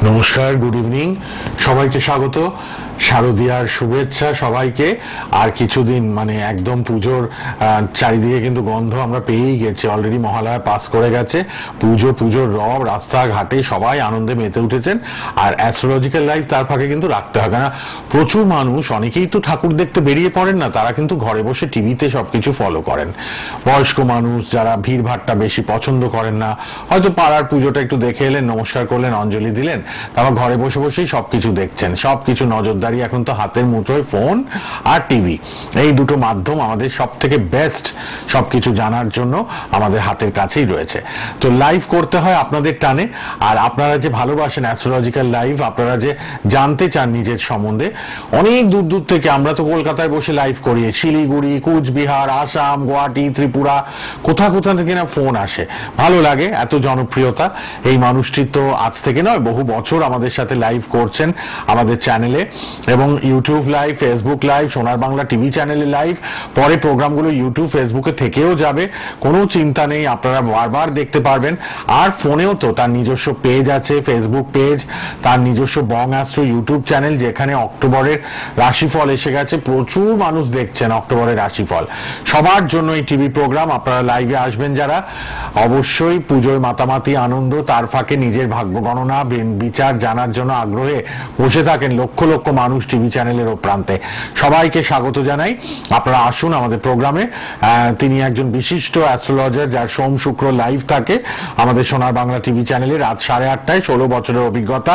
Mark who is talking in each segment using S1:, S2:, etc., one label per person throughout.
S1: নমস্কার, good evening, সবাইকে স্বাগত, শারদীয়ার শুভেচ্ছা সবাইকে। আর কিছুদিন মানে একদম পুজোর চারিদিকে কিন্তু গন্ধ আমরা পেয়েই গেছি, অলরেডি মহালয়া পাস করে গেছে, পুজোর রব, রাস্তাঘাটে সবাই আনন্দে মেতে উঠেছেন। আর অ্যাস্ট্রোলজিক্যাল লাইফ তার ফাঁকে কিন্তু রাখতে হয়, কারণ প্রচুর মানুষ, অনেকেই তো ঠাকুর দেখতে বেরিয়ে পড়েন না, তারা কিন্তু ঘরে বসে টিভিতে সবকিছু ফলো করেন। বয়স্ক মানুষ যারা ভিড়ভাট্টা বেশি পছন্দ করেন না, হয়তো পাড়ার পুজোটা একটু দেখে এলেন, নমস্কার করলেন, অঞ্জলি দিলেন, তারপর ঘরে বসে বসেই সবকিছু দেখছেন। সবকিছু নজরদারি এখন তো হাতের মুঠোয় ফোন আর টিভি, এই দুটো মাধ্যম আমাদের সব থেকে বেস্ট সবকিছু জানার জন্য আমাদের হাতের কাছেই রয়েছে। তো লাইভ করতে হয় আপনাদের টানে, আর আপনারা যে ভালোবাসেন অ্যাস্ট্রোলজিক্যাল লাইভ, আপনারা যে জানতে চান নিজের সম্বন্ধে, অনেক দূর দূর থেকে, আমরা তো কলকাতায় বসে লাইভ করি, শিলিগুড়ি, কুচবিহার, আসাম, গুয়াহাটি, ত্রিপুরা, কোথা থেকে না ফোন আসে। ভালো লাগে, এত জনপ্রিয়তা। এই মানুষটি তো আজ থেকে নয়, বহু বছর আমাদের সাথে লাইভ করছেন আমাদের চ্যানেলে, এবং ইউটিউব লাইভ, ফেসবুক লাইভ, সোনার বাংলা টিভি চ্যানেলে লাইভ, পরে প্রোগ্রামগুলো ইউটিউব ফেসবুকে থেকেও যাবে, কোনো চিন্তা নেই, আপনারা বারবার দেখতে পারবেন। আর ফোনেও তো তার নিজস্ব পেজ আছে, ফেসবুক পেজ, তার নিজস্ব বং অ্যাস্ট্রো ইউটিউব চ্যানেল, যেখানে অক্টোবরের রাশিফল এসে গেছে, প্রচুর মানুষ দেখছেন অক্টোবরের রাশিফল। সবার জন্য এই টিভি প্রোগ্রাম, আপনারা লাইভে আসবেন যারা, অবশ্যই পুজোয় মাতামাতি আনন্দ, তার ফাঁকে নিজের ভাগ্য গণনা বিচার জানার জন্য আগ্রহে বসে থাকেন লক্ষ লক্ষ মানুষ টিভি চ্যানেলের ও প্রান্তে। সবাইকে স্বাগত জানাই, আপনারা আসুন আমাদের প্রোগ্রামে। তিনি একজন বিশিষ্ট অ্যাস্ট্রোলজার, যার সোম শুক্র লাইভ থাকে আমাদের সোনার বাংলা টিভি চ্যানেলে রাত 8:30টায়। 16 বছরের অভিজ্ঞতা,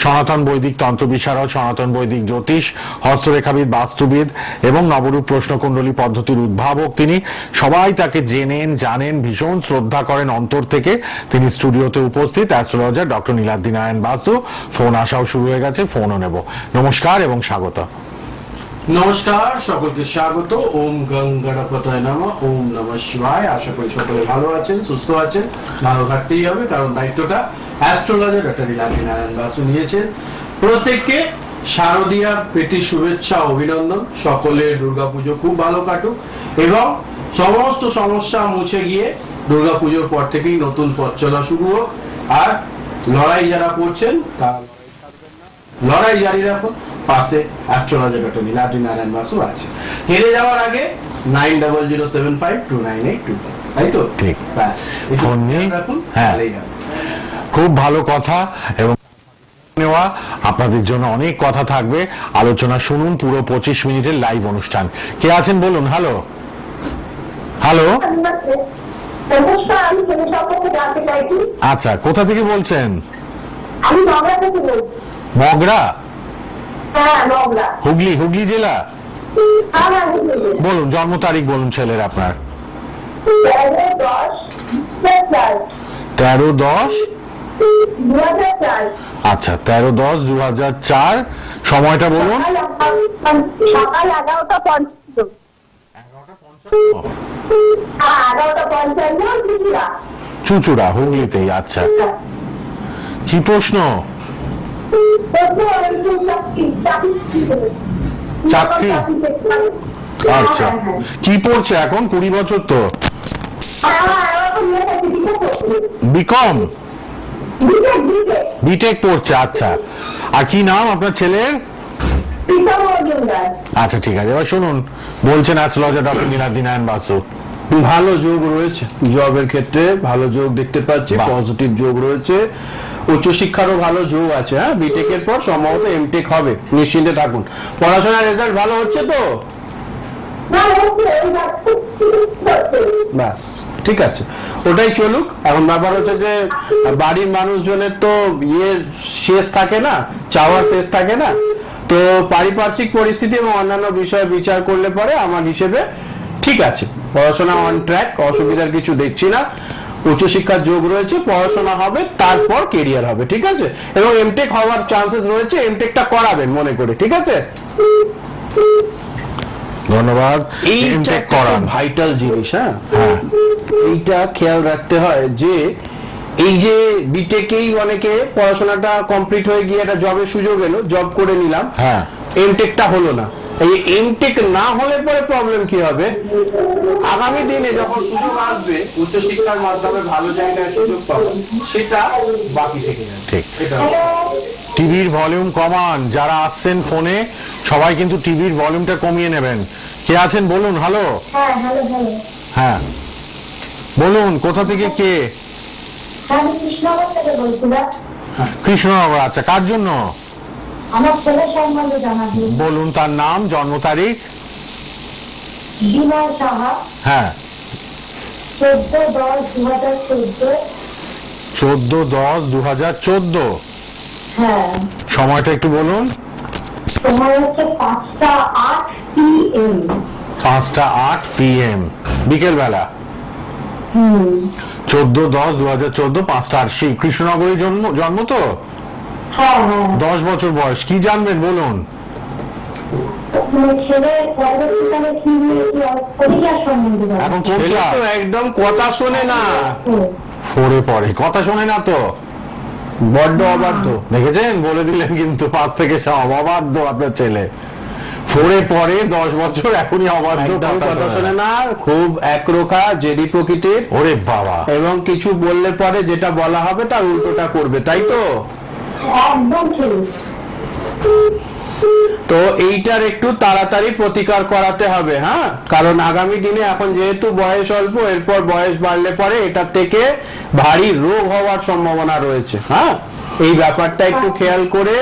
S1: সনাতন বৈদিক তন্ত্র বিশারদ, সনাতন বৈদিক জ্যোতিষ, হস্তরেখাবিদ, বাস্তুবিদ এবং নবরূপ প্রশ্নকুণ্ডলী পদ্ধতির উদ্ভাবক তিনি। সবাই তাকে জেনেন, জানেন, ভীষণ শ্রদ্ধা করেন অন্তর থেকে। তিনি স্টুডিওতে উপস্থিত, astrologer doctor Niladri Narayan Basu. Phone আসাও শুরু হয়ে গেছে, ফোনও নেব। নমস্কার এবং স্বাগত।
S2: নমস্কার, সকলকে স্বাগত। ওম গং গণপতায় নমঃ, ওম নমঃ শিবায়। আশা করি সকলে ভালো আছেন, সুস্থ আছেন। ভালো থাকতেই হবে, কারণ দায়িত্বটা অ্যাস্ট্রোলজার ডক্টর নীলাদ্রি নারায়ণ বাসু নিয়েছেন। প্রত্যেককে শারদীয়ার প্রীতি শুভেচ্ছা, অভিনন্দন। সকলের দুর্গাপুজো খুব ভালো কাটুক এবং সমস্ত সমস্যা মুছে গিয়ে দুর্গাপুজোর পর থেকেই নতুন পথ চলা শুরু হোক। আর লড়াই যারা করছেন, তারা লড়াই জারি রাখুন। পাশে অ্যাস্ট্রোলজার ডক্টর নীলাদ্রি নারায়ণ বাসু আছে। হেরে যাওয়ার আগে 9007529825, তাই তো?
S1: ঠিক,
S2: ব্যাস,
S1: ফোন নিয়ে
S2: রাখুন।
S1: হ্যাঁ, খুব ভালো কথা। এবং নেওয়া আপনাদের জন্য অনেক কথা থাকবে, আলোচনা শুনুন পুরো 25 মিনিটের লাইভ অনুষ্ঠান। কে আছেন বলুন? হ্যালো হ্যালো, আচ্ছা, কোথা থেকে বলছেন? মগরা, হুগলি জেলা। বলুন জন্ম তারিখ বলুন ছেলের আপনার। 13-10, আচ্ছা 13-10-2004। সময়টা বলুন।
S3: সকাল 11:55
S1: চুচুড়া, হুগলিতেই। আচ্ছা, কি প্রশ্ন? চাকরি? আচ্ছা, কি পড়ছে এখন? 20 বছর তো। বিকম, বিটেক পড়ছে। আচ্ছা, আর কি নাম আপনার ছেলের? আচ্ছা, ঠিক আছে, এবার শুনুন, বলছেন অ্যাস্ট্রোলজার ডক্টর নীলাদ্রি নারায়ণ বাসু।
S2: ভালো যোগ রয়েছে, জবের ক্ষেত্রে ভালো যোগ দেখতে পাচ্ছি, পজিটিভ যোগ রয়েছে। উচ্চশিক্ষারও ভালো যোগ আছে। হ্যাঁ, বিটেক এর পর সম্ভবত এমটেক হবে, নিশ্চিন্তে থাকুন। পড়াশোনার রেজাল্ট ভালো হচ্ছে তো? ব্যাস, ঠিক আছে, ওটাই চলুক। এখন ব্যাপার হচ্ছে যে বাড়ির মানুষজনের তো শেষ থাকে না, চাওয়ার শেষ থাকে না। তো পারিপার্শ্বিক পরিস্থিতি এবং অন্যান্য বিষয় বিচার করলে পরে আমার হিসেবে ঠিক আছে, পড়াশোনা অন ট্র্যাক, অসুবিধার কিছু দেখছি না। উচ্চশিক্ষার যোগ রয়েছে, পড়াশোনা হবে, তারপর কেরিয়ার হবে, ঠিক আছে। এবং এমটেক হওয়ার চান্সেস রয়েছে, এমটেকটা করাবেন মনে করে, ঠিক আছে।
S1: ধন্যবাদ।
S2: এইটা করা ভাইটাল জিনিস। হ্যাঁ, এইটা খেয়াল রাখতে হয় যে এই যে বিটেকেই অনেকে পড়াশোনাটা কমপ্লিট হয়ে গিয়ে একটা জবের সুযোগ এলো, জব করে নিলাম, হ্যাঁ, এমটেকটা হলো না। এই এমটেক না হলে পরে প্রবলেম কি হবে? আগামী দিনে যখন সুযোগ আসবে উচ্চশিক্ষার মাধ্যমে ভালো জায়গায় সুযোগ পাবো, সেটা বাকি থেকে যাবে।
S1: ঠিক, টিভির ভলিউম কমান, যারা আসছেন ফোনে সবাই কিন্তু টিভির ভলিউমটা কমিয়ে নেবেন। কে আছেন বলুন। হ্যালো।
S3: হ্যাঁ, হ্যালো হ্যালো।
S1: হ্যাঁ বলুন, কোথা থেকে কে?
S3: আমি কৃষ্ণনগর থেকে বলছিলাম।
S1: কৃষ্ণনগর। আচ্ছা, কার জন্য?
S3: আমার ছেলের সম্বন্ধে জানাবি।
S1: বলুন তার নাম, জন্ম তারিখ।
S3: বিনয় সাহা।
S1: হ্যাঁ।
S3: 14/10/2014।
S1: 14/10/2014।
S3: হ্যাঁ।
S1: সময়টা একটু বলুন।
S3: সময় হচ্ছে 5টা 8 PM।
S1: 5টা 8 PM, বিকেল বেলা। 14/10/2014, 5টা 8। কৃষ্ণনগরে জন্ম তো?
S3: হ্যাঁ হ্যাঁ।
S1: 10 বছর বয়স। কি জানবেন বলুন।
S3: ছেলে পরবর্তীকালে কি নিয়ে কি পরীক্ষার সম্বন্ধে জানাবি।
S1: এখন
S2: ছেলে তো একদম কথা শোনে না,
S1: ফোরে পড়ে, কথা শোনে না তো,
S2: বড্ড অবাধ্য।
S1: দেখেছেন, বলে দিলেন কিন্তু 5 থেকে সব অবাধ্য আপনার ছেলে। ফোরে পড়ে, 10 বছর, এখনই অবাধ্য,
S2: একদম কথা শোনে না, খুব একরোখা, জেদি প্রকৃতির।
S1: ওরে বাবা।
S2: এবং কিছু বললে পরে যেটা বলা হবে তার উল্টোটা করবে, তাই তো?
S3: একদম ঠিক।
S2: তো এইটার একটু তাড়াতাড়ি প্রতিকার করাতে হবে, হ্যাঁ, কারণ আগামী দিনে এখন যেহেতু বয়স অল্প, এরপর বয়স বাড়লে পরে এটার থেকে ভারী রোগ হওয়ার সম্ভাবনা রয়েছে। হ্যাঁ, এই ব্যাপারটা একটু খেয়াল করে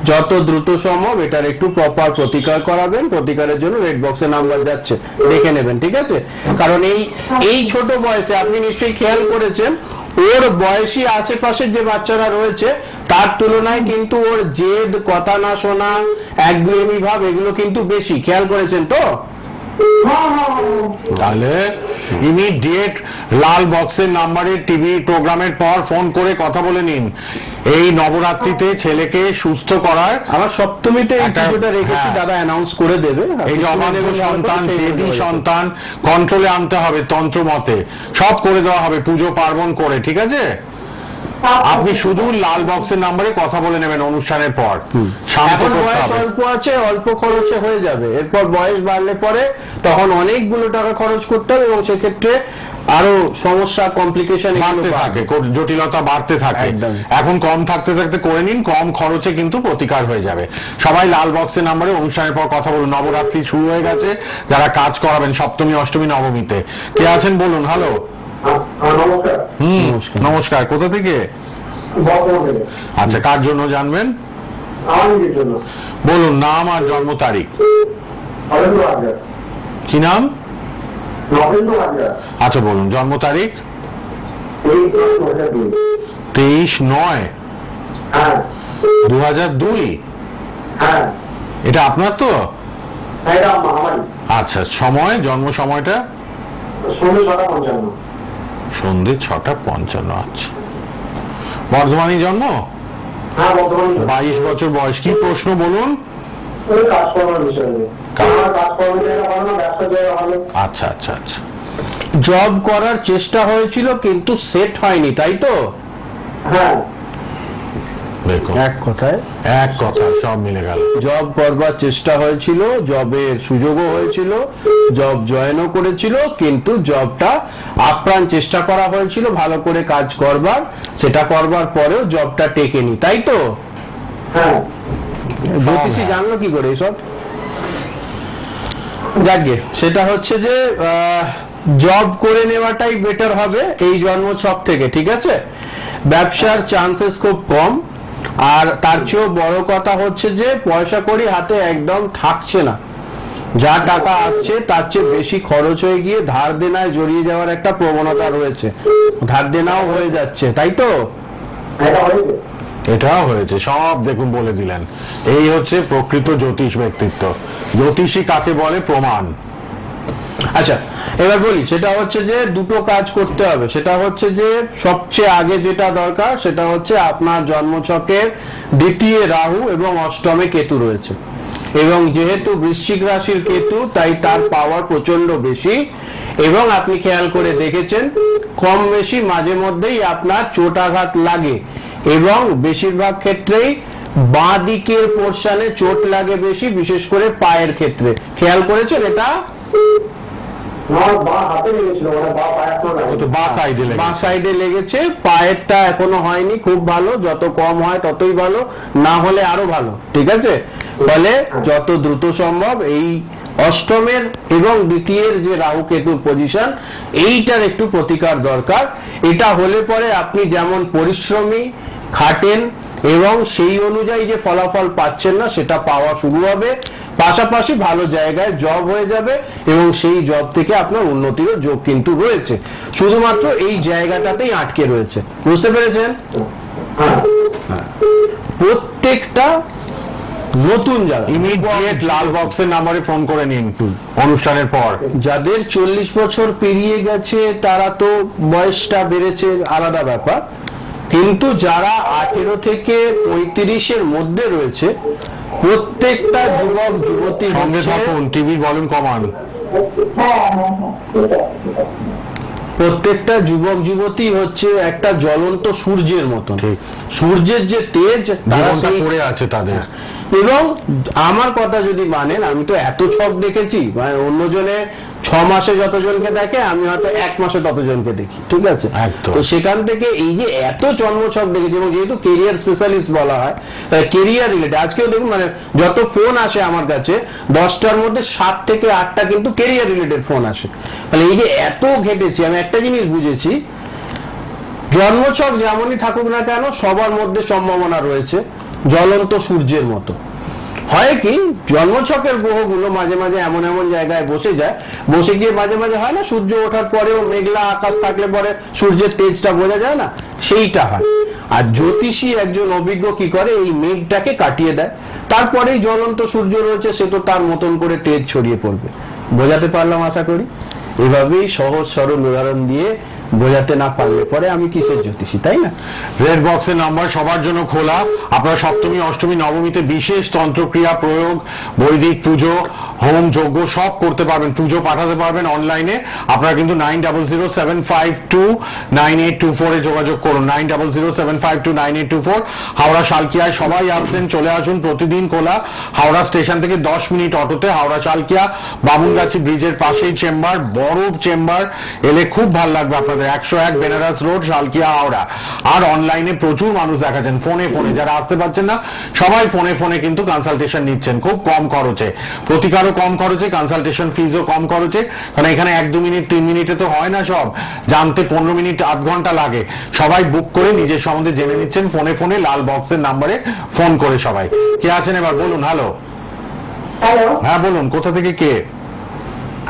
S2: যত দ্রুত সম্ভব এটার একটু প্রপার প্রতিকার করাবেন। প্রতিকারের জন্য রেড বক্সে নাম্বার যাচ্ছে, দেখে নেবেন, ঠিক আছে? কারণ এই ছোট বয়সে আপনি নিশ্চয়ই খেয়াল করেছেন, ওর বয়সী আশেপাশের যে বাচ্চারা রয়েছে তার তুলনায় কিন্তু ওর জেদ, কথা না শোনা, একগুয়েমি ভাব, এগুলো কিন্তু বেশি। খেয়াল করেছেন তো?
S1: তাহলে ইমিডিয়েট লাল বক্সের নাম্বারে টিভি প্রোগ্রামের পর ফোন করে কথা বলে নিন। এই নবরাত্রিতে ছেলেকে সুস্থ করার,
S2: আমার সপ্তমীতে এই পুজোটা রেখেছি, দাদা অ্যানাউন্স করে দেবে।
S1: এই যে অবাধ্য সন্তান, জেদি সন্তান কন্ট্রোলে আনতে হবে, তন্ত্র মতে সব করে দেওয়া হবে পুজো পার্বণ করে, ঠিক আছে? আপনি শুধু লাল বক্সের নাম্বারে কথা বলে নেবেন অনুষ্ঠানের পর। শান্ত
S2: এখন
S1: করতে
S2: বয়স
S1: হবে।
S2: অল্প আছে, অল্প খরচে হয়ে যাবে। এরপর বয়স বাড়লে পরে তখন অনেকগুলো টাকা খরচ করতে হবে এবং সেক্ষেত্রে আরো সমস্যা, কমপ্লিকেশন
S1: বাড়তে থাকে, জটিলতা বাড়তে থাকে।
S2: একদম।
S1: এখন কম থাকতে থাকতে করে নিন, কম খরচে কিন্তু প্রতিকার হয়ে যাবে। সবাই লাল বক্সের নাম্বারে অনুষ্ঠানের পর কথা বলুন। নবরাত্রি শুরু হয়ে গেছে, যারা কাজ করাবেন সপ্তমী, অষ্টমী, নবমীতে। কে আছেন বলুন। হ্যালো।
S2: নমস্কার।
S1: নমস্কার। কোথা থেকে? আচ্ছা, কার জন্য জানবেন বলুন। নাম আর জন্ম তারিখ। কি নাম? আচ্ছা বলুন, জন্ম তারিখ। 23/9/2002। এটা আপনার তো? আচ্ছা, সময়, জন্ম সময়টা? সন্ধ্যে 6:55। আচ্ছা, বর্ধমানে জন্ম? 22 বছর বয়স। কি প্রশ্ন বলুন। আচ্ছা আচ্ছা আচ্ছা।
S2: জব করার চেষ্টা হয়েছিল কিন্তু সেট হয়নি, তাই তো?
S1: দেখো,
S2: এক কথায়
S1: সব মিলে গেল।
S2: জব করবার চেষ্টা হয়েছিল, জবের সুযোগও হয়েছিল, জব জয়েনও করেছিল, কিন্তু জবটা আপ্রাণ চেষ্টা করা হয়েছিল ভালো করে কাজ করবার, সেটা করবার পরেও জবটা টেকেনি, তাই তো? জ্যোতিষী জানলো কি করে এসব? যাকে সেটা হচ্ছে যে জব করে নেওয়াটাই বেটার হবে এই জন্মছক থেকে, ঠিক আছে? ব্যবসার চান্সেস খুব কম। আর তার চেয়েও বড় কথা হচ্ছে যে পয়সা কড়ি হাতে একদম থাকছে না, যা টাকা আসছে তার চেয়ে বেশি খরচ হয়ে গিয়ে ধার দেনায় জড়িয়ে যাওয়ার একটা প্রবণতা রয়েছে, ধার দেনাও হয়ে যাচ্ছে, তাই তো?
S1: এটাও হয়েছে, সব দেখুন বলে দিলেন। এই হচ্ছে প্রকৃত জ্যোতিষ ব্যক্তিত্ব। জ্যোতিষী কাকে বলে? প্রমাণ।
S2: আচ্ছা, এবার বলি, সেটা হচ্ছে যে দুটো কাজ করতে হবে। সেটা হচ্ছে যে সবচেয়ে আগে যেটা দরকার সেটা হচ্ছে আপনার জন্মছকের দ্বিতীয় রাহু এবং অষ্টমে কেতু রয়েছে, এবং যেহেতু বৃশ্চিক রাশির কেতু তাই তার পাওয়ার প্রচন্ড বেশি। এবং আপনি খেয়াল করে দেখেছেন কম বেশি মাঝে মধ্যেই আপনার চোট আঘাত লাগে, এবং বেশিরভাগ ক্ষেত্রেই বাঁ দিকের পোর্শনে চোট লাগে বেশি, বিশেষ করে পায়ের ক্ষেত্রে। খেয়াল করেছেন এটা?
S4: আমার বা হাতে লেগেছিল, মানে বা পায়ে
S1: ও তো বাঁ সাইডে
S5: বাঁ সাইডে লেগেছে, পায়েরটা এখনো হয়নি, খুব ভালো, যত কম হয় ততই ভালো, না হলে আরো ভালো, ঠিক আছে। ফলে যত দ্রুত সম্ভব এই অষ্টমের এবং দ্বিতীয়ের যে রাহু কেতুর পজিশন, এইটার একটু প্রতিকার দরকার। এটা হলে পরে আপনি যেমন পরিশ্রমী, খাটেন এবং সেই অনুযায়ী যে ফলাফল পাচ্ছেন না সেটা পাওয়া শুরু হবে, পাশাপাশি ভালো জায়গায় জব হয়ে যাবে এবং সেই জব থেকে আপনার উন্নতিরও যোগ কিন্তু রয়েছে, শুধুমাত্র এই জায়গাটাতেই আটকে রয়েছে। বুঝতে পেরেছেন? প্রত্যেকটা নতুন জায়গা
S1: ইমিডিয়েট লাল বক্সের নাম্বারে ফোন করে নিন অনুষ্ঠানের পর।
S5: যাদের 40 বছর পেরিয়ে গেছে তারা তো বয়সটা বেড়েছে, আলাদা ব্যাপার, কিন্তু যারা 18 থেকে 35-এর মধ্যে রয়েছে প্রত্যেকটা যুবক যুবতী
S1: সঙ্গে থাকুন, টিভির ভলিউম কমান।
S5: প্রত্যেকটা যুবক যুবতী হচ্ছে একটা জ্বলন্ত সূর্যের মতো, সূর্যের যে তেজ তারা
S1: জীবনটা
S5: সেই
S1: পড়ে আছে তাদের।
S5: এবং আমার কথা যদি মানেন, আমি তো এত ছক দেখেছি, মানে অন্যজনে 6 মাসে যতজনকে দেখে আমি হয়তো 1 মাসে ততজনকে দেখি, ঠিক আছে।
S1: একদম।
S5: তো সেখান থেকে এই যে এত জন্মছক দেখেছি, এবং যেহেতু কেরিয়ার স্পেশালিস্ট বলা হয়, কেরিয়ার রিলেটেড, আজকেও দেখুন মানে যত ফোন আসে আমার কাছে 10টার মধ্যে 7 থেকে 8টা কিন্তু কেরিয়ার রিলেটেড ফোন আসে। মানে এই যে এত ঘেটেছি, আমি একটা জিনিস বুঝেছি, জন্মছক যেমনই থাকুক না কেন সবার মধ্যে সম্ভাবনা রয়েছে জ্বলন্ত সূর্যের মতো। হয় কি, জন্মছকের গ্রহগুলো মাঝে মাঝে এমন এমন জায়গায় বসে যায়, বসে গিয়ে মাঝে মাঝে হয় না সূর্য ওঠার পরেও মেঘলা আকাশ থাকলে পরে সূর্যের তেজটা বোঝা যায় না, সেইটা হয়। আর জ্যোতিষী একজন অভিজ্ঞ কি করে, এই মেঘটাকে কাটিয়ে দেয়, তারপরেই জ্বলন্ত সূর্য রয়েছে, সে তো তার মতন করে তেজ ছড়িয়ে পড়বে। বোঝাতে পারলাম আশা করি? এভাবেই সহজ সরল উদাহরণ দিয়ে বোঝাতে না পারলে পরে আমি কিসের জ্যোতিষী, তাই না?
S1: রেড বক্সের নাম্বার সবার জন্য খোলা। আপনারা সপ্তমী, অষ্টমী, নবমীতে বিশেষ তন্ত্রক্রিয়া প্রয়োগ, বৈদিক পুজো, হোম যজ্ঞ সব করতে পারবেন, পুজো পাঠাতে পারবেন অনলাইনে। আপনারা কিন্তু 9007529824 এ যোগাযোগ করুন, 9007529824। হাওড়া শালকিয়ায় সবাই আসছেন, চলে আসুন, প্রতিদিন খোলা। হাওড়া স্টেশন থেকে 10 মিনিট অটোতে হাওড়া শালকিয়া বামুনগাছি ব্রিজের পাশেই চেম্বার, বড় চেম্বার, এলে খুব ভালো লাগবে আপনাদের। 101 বেনারস রোড, শালকিয়া, হাওড়া। আর অনলাইনে প্রচুর মানুষ দেখাচ্ছেন, ফোনে যারা আসতে পারছেন না সবাই ফোনে কিন্তু কনসালটেশন নিচ্ছেন খুব কম খরচে, প্রতিকারও কম খরচে, কনসালটেশন ফিজও কম খরচে। কারণ এখানে 1-2 মিনিট 3 মিনিটে তো হয় না, সব জানতে 15 মিনিট আধ ঘন্টা লাগে। সবাই বুক করে নিজের সম্বন্ধে জেনে নিচ্ছেন ফোনে লাল বক্সের নাম্বারে ফোন করে। সবাই কে আছেন এবার বলুন? হ্যালো।
S3: হ্যালো,
S1: হ্যাঁ বলুন, কোথা থেকে কে?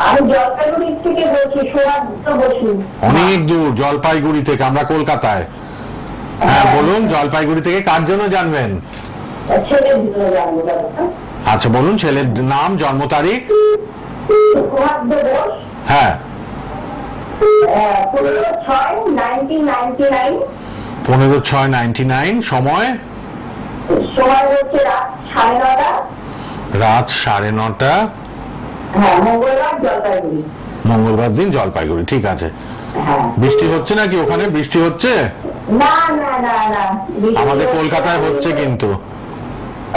S3: আমি জলপাইগুড়ি থেকে বলছি, সৌভাগ্য বসু।
S1: অনেক দূর, জলপাইগুড়ি থেকে, আমরা কলকাতায়। হ্যাঁ বলুন, জলপাইগুড়ি থেকে কার জন্য জানবেন?
S3: ছেলের জন্য জানবো।
S1: আচ্ছা বলুন, ছেলের নাম, জন্ম তারিখ।
S3: সৌভাগ্য বোস,
S1: হ্যাঁ
S3: 15/6/1999।
S1: 15/6/99। সময়?
S3: সময় হচ্ছে রাত 9:30।
S1: রাত 9:30।
S3: হ্যাঁ, মঙ্গলবার, জলপাইগুড়ি।
S1: মঙ্গলবার দিন জলপাইগুড়ি, ঠিক আছে।
S3: হ্যাঁ।
S1: বৃষ্টি হচ্ছে নাকি ওখানে? বৃষ্টি হচ্ছে?
S3: না না না না, বৃষ্টি
S1: আমাদের কলকাতায় হচ্ছে কিন্তু।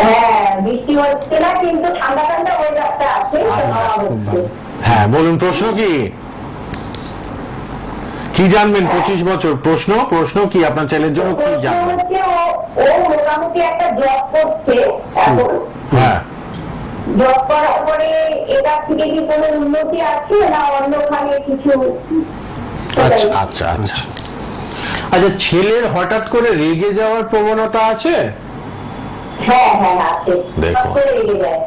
S3: হ্যাঁ, বৃষ্টি হচ্ছে না, কিন্তু ঠান্ডা ঠান্ডা ওয়েদারটা আছে,
S1: আচ্ছা,
S3: হাওয়া
S1: খুব
S3: হচ্ছে।
S1: ভালো। হ্যাঁ বলুন, প্রশ্ন কি কি জানবেন? 25 বছর। প্রশ্ন কি আপনার ছেলের জন্য কি
S3: প্রশ্ন
S1: জানবেন?
S3: হচ্ছে, ও মোটামুটি একটা জব করছে এখন।
S1: হ্যাঁ,
S3: জব করার পরে এটা থেকে কি কোনো উন্নতি আছে না অন্যখানে কিছু?
S1: আচ্ছা আচ্ছা আচ্ছা।
S5: আচ্ছা, ছেলের হঠাৎ করে রেগে যাওয়ার প্রবণতা আছে?
S3: হ্যাঁ হ্যাঁ আছে।
S1: দেখুন।
S3: সব করে রেগে যায়।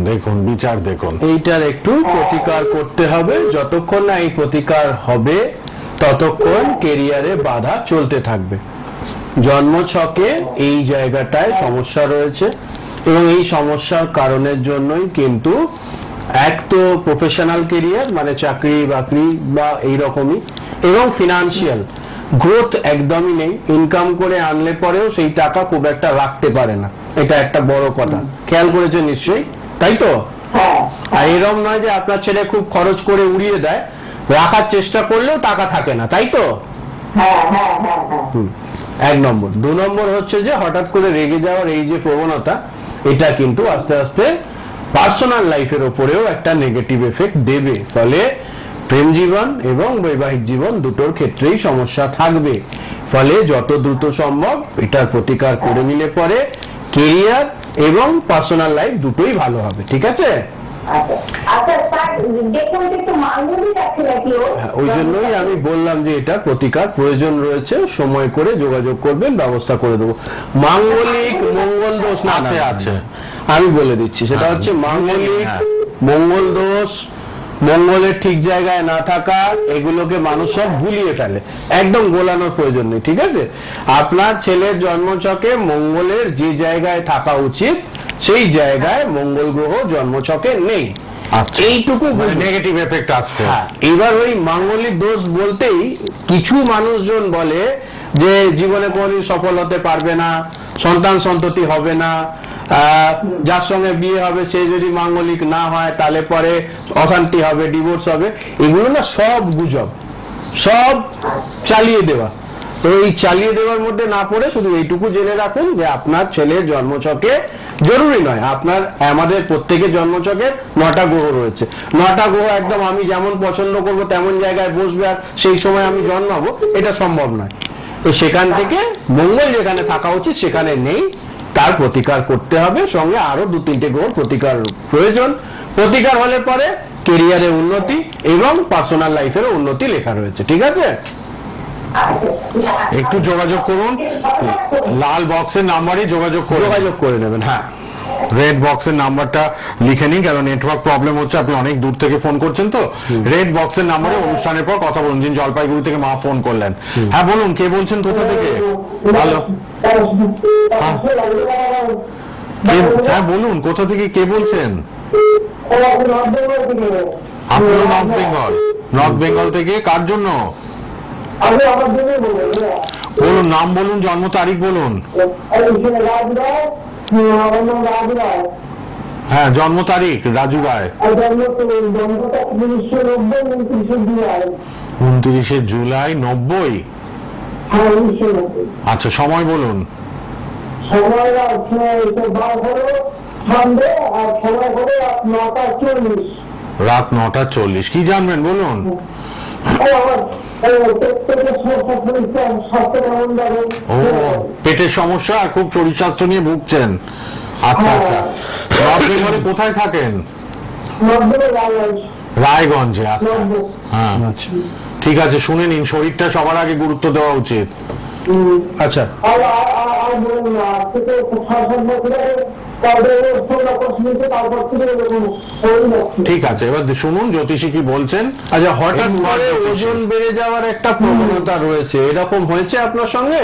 S1: দেখুন বিচার দেখুন।
S5: এইটার একটু প্রতিকার করতে হবে। যতক্ষণ না এই প্রতিকার হবে ততক্ষণ কেরিয়ারে বাধা চলতে থাকবে। জন্মছকে এই জায়গাটায় সমস্যা রয়েছে এবং এই সমস্যার কারণের জন্যই কিন্তু এক তো প্রফেশনাল কেরিয়ার মানে চাকরি বাকরি বা এইরকমই, এবং ফিনান্সিয়াল গ্রোথ একদমই নেই। ইনকাম করে আনলে পরেও সেই টাকা খুব একটা রাখতে পারে না, এটা একটা বড় কথা। খেয়াল করেছে নিশ্চয়ই, তাই তো?
S3: হ্যাঁ
S5: আর এরকম নয় যে আপনার ছেলে খুব খরচ করে উড়িয়ে দেয়, রাখার চেষ্টা করলেও টাকা থাকে না, তাই তো?
S3: হ্যাঁ হ্যাঁ হ্যাঁ হ্যাঁ।
S5: 1 নম্বর। 2 নম্বর হচ্ছে যে হঠাৎ করে রেগে যাওয়ার এই যে প্রবণতা, এটা কিন্তু আস্তে আস্তে পার্সোনাল লাইফের উপরেও একটা নেগেটিভ এফেক্ট দেবে। ফলে প্রেম জীবন এবং বৈবাহিক জীবন দুটোর ক্ষেত্রেই সমস্যা থাকবে। ফলে যত দ্রুত সম্ভব এটার প্রতিকার করে নিলে পরে কেরিয়ার এবং পার্সোনাল লাইফ দুটোই ভালো হবে। ঠিক আছে?
S3: আচ্ছা স্যার, দেখুন একটু মাঙ্গলিক আছে নাকি ওর?
S5: ওই জন্যই আমি বললাম যে এটা প্রতিকার প্রয়োজন রয়েছে, সময় করে যোগাযোগ করবেন, ব্যবস্থা করে দেবো। মাঙ্গলিক মঙ্গল দোষ না
S1: আছে, আছে।
S5: আমি বলে দিচ্ছি, সেটা হচ্ছে মাঙ্গলিক মঙ্গল দোষ, মঙ্গলের ঠিক জায়গায় না থাকা, এগুলোকে মানুষ সব ভুলিয়ে ফেলে, একদম গোলানোর প্রয়োজন নেই। ঠিক আছে? আপনার ছেলের জন্মছকে মঙ্গলের যে জায়গায় থাকা উচিত সেই জায়গায় মঙ্গল গ্রহ জন্মছকে নেই।
S1: আচ্ছা,
S5: এইটুকু
S1: নেগেটিভ এফেক্ট আসছে।
S5: এবার ওই মাঙ্গলিক দোষ বলতেই কিছু মানুষজন বলে যে জীবনে কোনোদিন সফল হতে পারবে না, সন্তান সন্ততি হবে না, যার সঙ্গে বিয়ে হবে সে যদি মাঙ্গলিক না হয় তাহলে পরে অশান্তি হবে, ডিভোর্স হবে। এগুলো না সব গুজব, সব চালিয়ে দেওয়া। তো এই চালিয়ে দেওয়ার মধ্যে না পড়ে শুধু এইটুকু জেনে রাখুন যে আপনার ছেলের জন্মছকে, জরুরি নয় আপনার, আমাদের প্রত্যেকের জন্মছকে 9টা গ্রহ রয়েছে। 9টা গ্রহ একদম আমি যেমন পছন্দ করব তেমন জায়গায় বসবে আর সেই সময় আমি জন্মাবো, এটা সম্ভব নয়। তো সেখান থেকে মঙ্গল যেখানে থাকা উচিত সেখানে নেই, তার প্রতিকার করতে হবে। সঙ্গে আরো 2-3টে গ্রহ প্রতিকার প্রয়োজন। প্রতিকার হলে পরে কেরিয়ারের উন্নতি এবং পার্সোনাল লাইফেরও উন্নতি লেখা রয়েছে। ঠিক আছে?
S1: একটু যোগাযোগ করুন, লাল বক্সের নাম্বারে যোগাযোগ
S5: করে নেবেন। হ্যাঁ,
S1: রেড বক্সের নাম্বারটা লিখে নিন, কারণ নেটওয়ার্ক প্রবলেম হচ্ছে, আপনি অনেক দূর থেকে ফোন করছেন। তো রেড বক্সের নাম্বারে অনুষ্ঠানের পর কথা বলুন। যিনি জলপাইগুড়ি থেকে মা ফোন করলেন। হ্যাঁ বলুন, কে বলছেন, কোথা থেকে? হ্যালো, হ্যাঁ বলুন, কোথা থেকে কে বলছেন? আপনি নর্থ বেঙ্গল? নর্থ বেঙ্গল থেকে কার জন্য বলুন? নাম বলুন, জন্ম তারিখ বলুন। হ্যাঁ, জন্ম তারিখ রাজু রায়। 29শে জুলাই 90। আচ্ছা, সময় বলুন। রাত 9:40। কি জানবেন বলুন? ও, পেটের সমস্যা আর খুব শরীর স্বাস্থ্য নিয়ে ভুগছেন। আচ্ছা আচ্ছা, নর্থ বেঙ্গলে কোথায় থাকেন? রায়গঞ্জে। আচ্ছা হ্যাঁ, ঠিক আছে, শুনে নিন, শরীরটা সবার আগে গুরুত্ব দেওয়া উচিত।
S5: আচ্ছা,
S1: ঠিক আছে, এবার শুনুন জ্যোতিষী কি বলছেন।
S5: আচ্ছা, হঠাৎ করে ওজন বেড়ে যাওয়ার একটা প্রবণতা রয়েছে, এরকম হয়েছে আপনার সঙ্গে?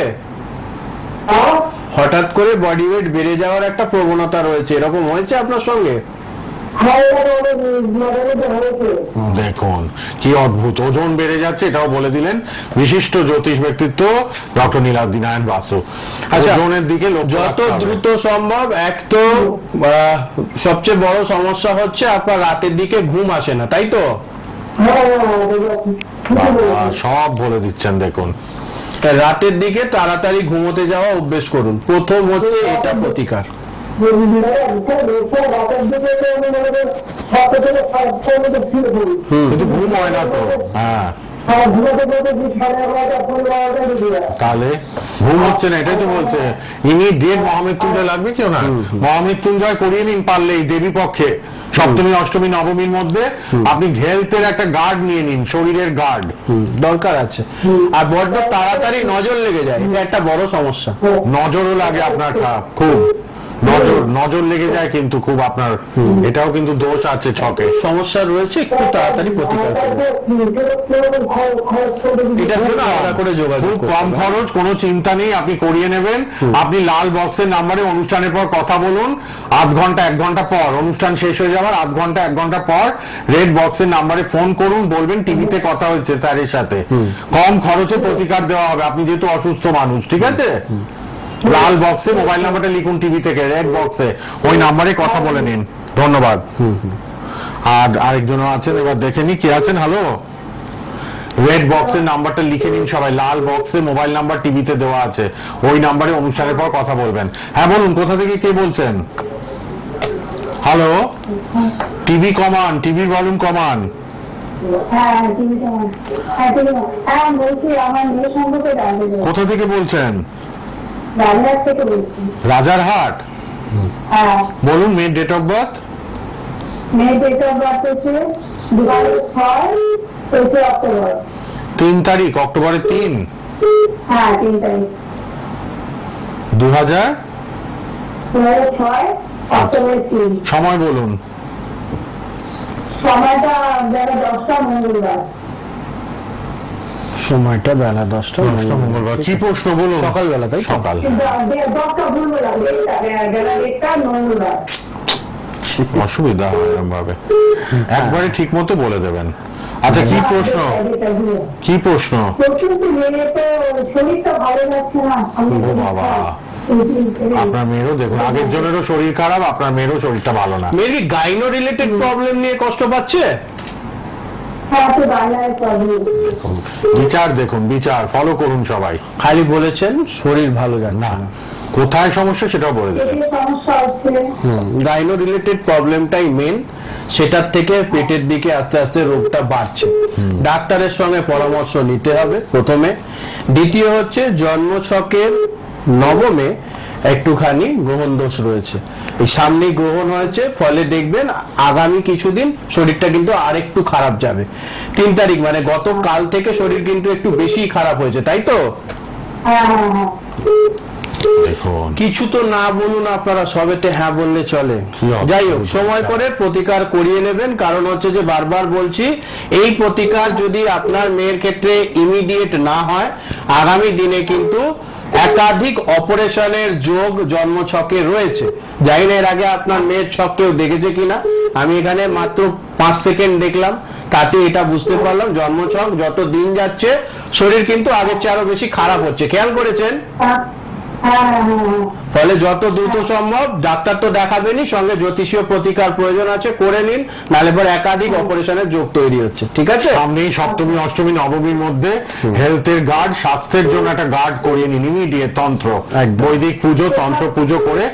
S5: হঠাৎ করে বডি ওয়েট বেড়ে যাওয়ার একটা প্রবণতা রয়েছে, এরকম হয়েছে আপনার সঙ্গে?
S1: দেখুন কি অদ্ভুত, ওজন বেড়ে যাচ্ছে, এটাও বলে দিলেন বিশিষ্ট জ্যোতিষ ব্যক্তিত্ব ডক্টর নীলাদ্রি নারায়ণ বাসু।
S5: আচ্ছা,
S1: ওজনের দিকে
S5: যত দ্রুত সম্ভব। এক তো সবচেয়ে বড় সমস্যা হচ্ছে আপনার রাতের দিকে ঘুম আসে না, তাই তো?
S1: সব বলে দিচ্ছেন। দেখুন,
S5: রাতের দিকে তাড়াতাড়ি ঘুমোতে যাওয়া অভ্যেস করুন, প্রথম হচ্ছে এটা প্রতিকার।
S1: কিন্তু ঘুম হয় না তো। হ্যাঁ, তাহলে ঘুম হচ্ছে না, এটাই তো বলছে। ইমিডিয়েট মহামৃত্যুঞ্জয় লাগবে কেউ না, মহামৃত্যুঞ্জয় করিয়ে নিন পারলে দেবী পক্ষে। সপ্তমী, অষ্টমী, নবমীর মধ্যে আপনি হেলথের একটা গার্ড নিয়ে নিন, শরীরের গার্ড
S5: দরকার আছে। আর বড্ড তাড়াতাড়ি নজর লেগে যায়, এটা একটা বড় সমস্যা।
S1: নজরও লাগে আপনার খুব, নজর লেগে যায় কিন্তু খুব আপনার, এটাও কিন্তু দোষ আছে, ছকে
S5: সমস্যা রয়েছে, একটু তাড়াতাড়ি প্রতিকার করুন। এটা করে যোগাযোগ,
S1: খুব কম খরচ, কোনো চিন্তা নেই, আপনি করিয়ে নেবেন। আপনি লাল বক্সের নাম্বারে অনুষ্ঠানের পর কথা বলুন, আধ ঘন্টা 1 ঘন্টা পর, অনুষ্ঠান শেষ হয়ে যাওয়ার আধ ঘন্টা 1 ঘন্টা পর রেড বক্সের নাম্বারে ফোন করুন, বলবেন টিভিতে কথা হচ্ছে স্যারের সাথে, কম খরচে প্রতিকার দেওয়া হবে। আপনি যেহেতু অসুস্থ মানুষ, ঠিক আছে? লাল বক্সে মোবাইল নাম্বারটা লিখুন, টিভি থেকে রেড বক্সে ওই নাম্বারে কথা বলে নিন। ধন্যবাদ। আর আরেকজনও আছেন, এবার দেখে নি কে আছেন। হ্যালো, রেড বক্সের নাম্বারটা লিখে নিন সবাই, লাল বক্সে মোবাইল নাম্বার টিভিতে দেওয়া আছে, ওই নাম্বারে অনুষ্ঠানের পর কথা বলবেন। হ্যাঁ বলুন, কোথা থেকে কে বলছেন? হ্যালো, টিভি কমান, টিভির ভলিউম কমান।
S3: হ্যাঁ টিভিটা হ্যাঁ বলছি আমার মেয়ের সম্পর্কে জানতে চাই।
S1: কোথা থেকে বলছেন?
S3: রাজহাট থেকে বলছি।
S1: রাজারহাট।
S3: হ্যাঁ
S1: বলুন মেয়ের ডেট অফ বার্থ।
S3: মেয়ের ডেট অফ বার্থ হচ্ছে 2006 অক্টোবর।
S1: 3 তারিখ অক্টোবরের 3।
S3: হ্যাঁ 3 তারিখ
S1: 2006
S3: অক্টোবর 3।
S1: সময় বলুন।
S3: সময়টা বেলা 10টা মঙ্গলবার।
S5: সময়টা বেলা 10টা
S1: মঙ্গলবার। কি প্রশ্ন বলুন?
S5: সকালবেলা, তাই তো?
S1: সকাল।
S3: 10টা ভুলবেলা বেলা 1টা মঙ্গলবার।
S1: অসুবিধা হয় এরকম ভাবে, একবারে ঠিক মতো বলে দেবেন। আচ্ছা কি প্রশ্ন? কি প্রশ্ন?
S3: কিন্তু মেয়ে তো শরীরটা ভালো লাগছে না।
S1: ও বাবা, আপনার মেয়েরও দেখুন, আগের জনেরও শরীর খারাপ, আপনার মেয়েরও শরীরটা ভালো না।
S5: মেবি গাইনো রিলেটেড প্রবলেম নিয়ে কষ্ট পাচ্ছে।
S3: হ্যাঁ তো বাইরে প্রবলেম।
S1: বিচার দেখুন, বিচার ফলো করুন সবাই।
S5: খালি বলেছেন শরীর ভালো যাচ্ছে না,
S1: কোথায় সমস্যা সেটাও বলে দেবেন।
S3: পেটের সমস্যা হচ্ছে।
S5: গাইনো রিলেটেড প্রবলেমটাই মেন, সেটার থেকে পেটের দিকে আস্তে আস্তে রোগটা বাড়ছে। ডাক্তারের সঙ্গে পরামর্শ নিতে হবে প্রথমে। দ্বিতীয় হচ্ছে জন্মছকের নবমে একটুখানি গ্রহণ দোষ রয়েছে, এই সামনেই গ্রহণ হয়েছে, ফলে দেখবেন আগামী কিছুদিন শরীরটা কিন্তু আরেকটু খারাপ যাবে। 3 তারিখ মানে গতকাল থেকে শরীর কিন্তু একটু বেশি খারাপ হয়েছে, তাই তো?
S3: হ্যাঁ হ্যাঁ হ্যাঁ
S1: দেখুন
S5: কিছু তো না বলুন আপনারা, সবেতে হ্যাঁ বললে চলে। যাই হোক, সময় করে প্রতিকার করিয়ে নেবেন, কারণ হচ্ছে যে বারবার বলছি, এই প্রতিকার যদি আপনার মেয়ের ক্ষেত্রে ইমিডিয়েট না হয়, আগামী দিনে কিন্তু একাধিক অপারেশনের যোগ জন্মছকে রয়েছে। জানি না এর আগে আপনার মেয়ের ছক কেউ দেখেছে কিনা, আমি এখানে মাত্র 5 সেকেন্ড দেখলাম, তাতে এটা বুঝতে পারলাম জন্মছক যত দিন যাচ্ছে শরীর কিন্তু আগের চেয়ে আরো বেশি খারাপ হচ্ছে। খেয়াল করেছেন? ফলে যত দ্রুত সম্ভব, ডাক্তার তো দেখাবেনই, সঙ্গে জ্যোতিষীয় প্রতিকার প্রয়োজন আছে, করে নিন, নাহলে পর একাধিক অপারেশনের যোগ তৈরি হচ্ছে। ঠিক আছে?
S1: সামনেই সপ্তমী অষ্টমী নবমীর মধ্যে হেলথের গার্ড, স্বাস্থ্যের জন্য একটা গার্ড করিয়ে নিন ইমিডিয়েট। তন্ত্র বৈদিক পুজো, তন্ত্র পুজো করে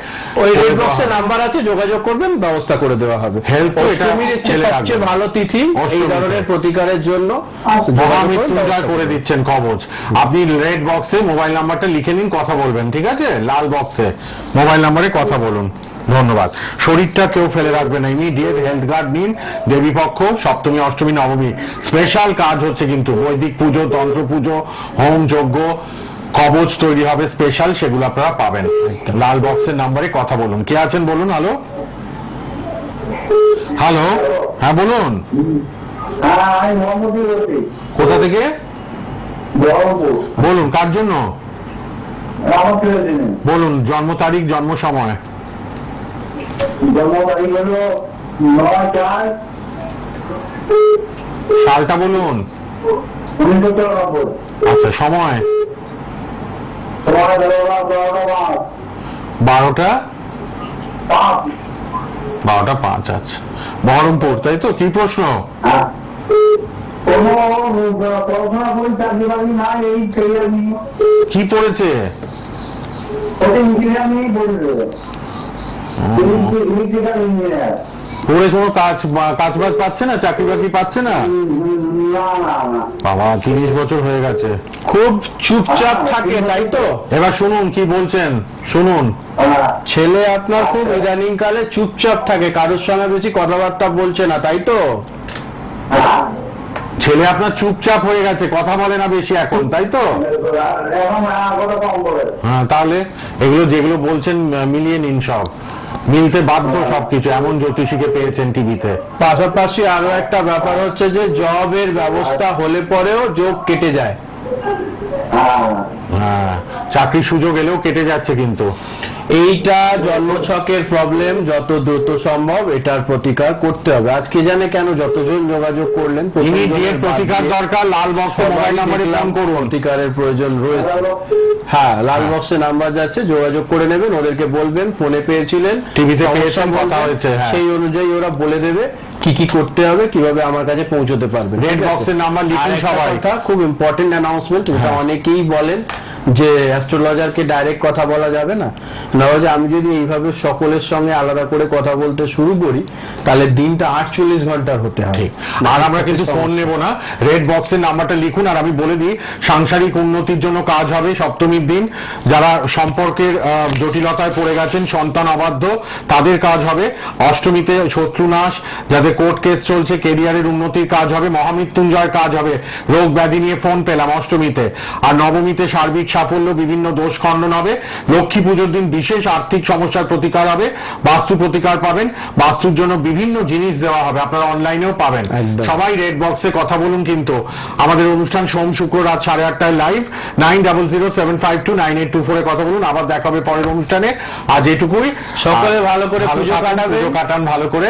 S5: ওই রেড বক্সে নাম্বার আছে, যোগাযোগ করবেন, ব্যবস্থা করে দেওয়া হবে।
S1: হেলথ
S5: অষ্টমীর সবচেয়ে ভালো তিথি এই ধরনের প্রতিকারের জন্য।
S1: মহামৃত্যুঞ্জয় করে দিচ্ছেন কবচ। আপনি রেড বক্সে মোবাইল নাম্বারটা লিখে নিন, কথা বলবেন। ঠিক আছে? লাল বক্সে মোবাইল নাম্বারে কথা বলুন। ধন্যবাদ। শরীরটা কেউ ফেলে রাখবে না, ইমিডিয়েট হেলথ গার্ড নিন। দেবীপক্ষ, সপ্তমী অষ্টমী নবমী স্পেশাল কাজ হচ্ছে কিন্তু, বৈদিক পুজো, তন্ত্র পুজো, হোম যজ্ঞ, কবচ তৈরি হবে স্পেশাল, সেগুলো আপনারা পাবেন। লাল বক্সের নাম্বারে কথা বলুন। কে আছেন বলুন? হ্যালো হ্যালো, হ্যাঁ বলুন।
S4: হ্যাঁ আমি মোহাম্মদই বলছি,
S1: কোথা থেকে
S4: বহরমপুর।
S1: বলুন? কার জন্য
S4: আমার ছেলে দিনে
S1: বলুন? জন্ম তারিখ, জন্ম সময়।
S4: জন্ম তারিখ হলো 9/4
S1: সালটা বলুন।
S4: 1994।
S1: আচ্ছা, সময়
S4: সময় হলো 12টা
S1: 12:05। আচ্ছা, বহরমপুর, তাই তো? কি প্রশ্ন?
S4: হ্যাঁ, কোনো পড়াশোনা করি, চাকরি বাকরি না, এই সেই আমি
S1: কি পড়েছে?
S4: ওটা ইঞ্জিনিয়ার নিয়েই বলবে, ইলেকট্রিক্যাল ইঞ্জিনিয়ার।
S1: পড়ে কোনো কাজ বাজ পাচ্ছে না, চাকরি বাকরি পাচ্ছে না?
S4: না না না,
S1: বাবা, 30 বছর হয়ে গেছে।
S5: খুব চুপচাপ থাকে, তাই তো?
S1: এবার শুনুন কি বলছেন, শুনুন।
S4: হ্যাঁ
S5: ছেলে আপনার খুব ইদানিং কালে চুপচাপ থাকে, কারোর সঙ্গে বেশি কথাবার্তা বলছে না, তাই তো?
S4: হ্যাঁ,
S1: ছেলে আপনার চুপচাপ হয়ে গেছে, কথা বলে না বেশি এখন, তাই তো?
S4: এখন কথা কম করে।
S1: হ্যাঁ, তাহলে এগুলো যেগুলো বলছেন মিলিয়ে নিন, সব মিলতে বাধ্য সবকিছু, এমন জ্যোতিষীকে পেয়েছেন টিভিতে।
S5: পাশাপাশি আরো একটা ব্যাপার হচ্ছে যে জবের ব্যবস্থা হলে পরেও যোগ কেটে যায়।
S1: হ্যাঁ, চাকরির সুযোগ এলেও কেটে যাচ্ছে কিন্তু।
S5: এইটা জন্মছকের প্রবলেম, যত দ্রুত সম্ভব এটার প্রতিকার করতে হবে। আজকে জানে কেন যতজন যোগাযোগ করলেন,
S1: ইমিডিয়েট প্রতিকার দরকার। লাল বক্সে মোবাইল নাম্বারে ফোন করুন।
S5: প্রতিকারের প্রয়োজন রয়েছে। হ্যাঁ, লাল বক্সে নাম্বার যাচ্ছে, যোগাযোগ করে নেবেন, ওদেরকে বলবেন ফোনে পেয়েছিলেন,
S1: টিভিতে পেয়েছেন, কথা হয়েছে, হ্যাঁ।
S5: সেই অনুযায়ী ওরা বলে দেবে কি কি করতে হবে, কিভাবে আমার কাছে পৌঁছতে পারবে।
S1: রেড বক্সের নাম্বার লিখুন সবাই।
S5: খুব ইম্পর্টেন্ট অ্যানাউন্সমেন্ট, এটা অনেকেই বলেন যে অ্যাস্ট্রোলজারকে ডাইরেক্ট কথা বলা যাবে না, নওয়াজ আমি যদি এইভাবে সকলের সঙ্গে আলাদা করে কথা বলতে শুরু করি তাহলে দিনটা 48 ঘন্টার হতে হবে।
S1: আর আমরা কিন্তু ফোন নেব না, রেড বক্সের নাম্বারটা লিখুন। আর আমি বলে দিই, সাংসারিক উন্নতির জন্য কাজ হবে সপ্তমীর দিন। যারা সম্পর্কের জটিলতায় পড়ে গেছেন, সন্তান অবাধ্য, তাদের কাজ হবে। অষ্টমীতে শত্রুনাশ, যাদের কোর্ট কেস চলছে, কেরিয়ারের উন্নতির কাজ হবে। মহামৃত্যুঞ্জয়ের কাজ হবে, রোগ ব্যাধি নিয়ে ফোন পেলাম অষ্টমীতে। আর নবমীতে সার্বিক সাফল্য, বিভিন্ন দোষ খণ্ডন হবে। লক্ষ্মী পুজোর দিন বিশেষ আর্থিক সমস্যার প্রতিকার হবে, বাস্তু প্রতিকার পাবেন, বাস্তুর জন্য বিভিন্ন জিনিস দেওয়া হবে, আপনারা অনলাইনেও পাবেন। সবাই রেড বক্সে কথা বলুন। কিন্তু আমাদের অনুষ্ঠান সোম শুক্র রাত 8:30 লাইভ। 9007529824 কথা বলুন। আবার দেখা হবে পরের অনুষ্ঠানে। আজ এটুকুই,
S5: সকলে ভালো করে পুজো কাটান,
S1: ভালো করে।